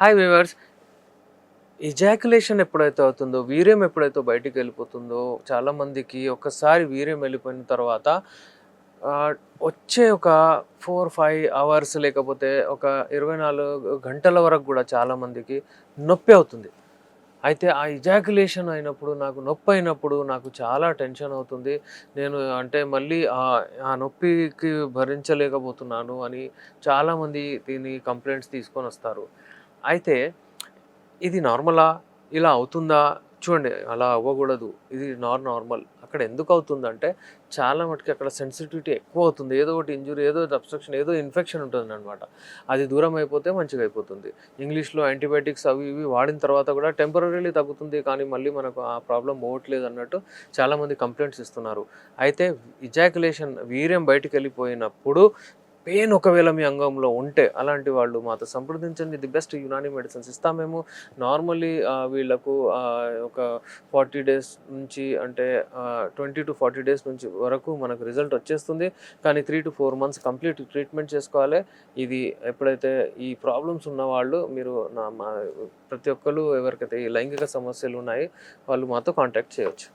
Hi viewers. Ejaculation ఎప్పుడైతే అవుతుందో, వీర్యం ఎప్పుడైతే బయటికి వెళ్ళిపోతుందో, చాలామందికి ఒక్కసారి వీర్యం వెళ్ళిపోయిన తర్వాత ఆహ్, వచ్చే ఒక 4, 5 అవర్స్ లేకపోతే ఒక 24 గంటల వరకు గూడా చాలామందికి నొప్పి అవుతుంది. అయితే ఆ ఇజాక్యులేషన్ అయినప్పుడు, నాకు నొప్పైనప్పుడు నాకు చాలా టెన్షన్ అవుతుంది. నేను అంటే మళ్ళీ ఆ నొప్పికి భరించలేకపోతున్నాను అని చాలామంది దీని కంప్లెయింట్స్ తీసుకొనొస్తారు. అయితే ఇది నార్మలా? ఇలా అవుతుందా? చూడండి, అలా అవ్వగూడదు. ఇది నార్మల్. అక్కడ ఎందుకవుతుందంటే, చాలా మటుకు అక్కడ సెన్సిటివిటీ ఎక్కువవుతుంది. ఏదో ఒకటి ఇంజ్యూరీ, ఏదో ఒకటి అబ్స్ట్రక్షన్, ఏదో ఇన్ఫెక్షన్ ఉంటుందనమాట. అది దూరం అయిపోతే మంచిగయిపోతుంది. ఇంగ్లీష్‌లో యాంటీబయాటిక్స్ అవి ఇవి వాడిన తర్వాత గూడా టెంపరరీలీ తగ్గుతుంది. కానీ మళ్ళీ మనకు ఆ ప్రాబ్లమ్ పోవట్లేదన్నట్టు చాలామంది కంప్లెయింట్స్ ఇస్తున్నారు. అయితే ఇజాక్యులేషన్ వీర్యం బయటికెళ్ళిపోయినప్పుడు పెయిన్ ఒకవేళ మీ అంగంలో ఉంటే, అలాంటి వాళ్ళు మాతో సంప్రదించండి. ది బెస్ట్ యునాని మెడిసిన్స్ ఇస్తాం మేము. నార్మల్లీ వీళ్ళకు ఒక 40 డేస్ నుంచి అంటే 20-40 డేస్ నుంచి వరకు మనకు రిజల్ట్ వచ్చేస్తుంది. కానీ 3-4 మంత్స్ కంప్లీట్ ట్రీట్మెంట్ చేసుకోవాలి. ఇది ఎప్పుడైతే ఈ ప్రాబ్లమ్స్ ఉన్నవాళ్ళు మీరు ప్రతి ఒక్కళ్ళు ఎవరికైతే ఈ లైంగిక సమస్యలు ఉన్నాయో వాళ్ళు మాతో కాంటాక్ట్ చేయొచ్చు.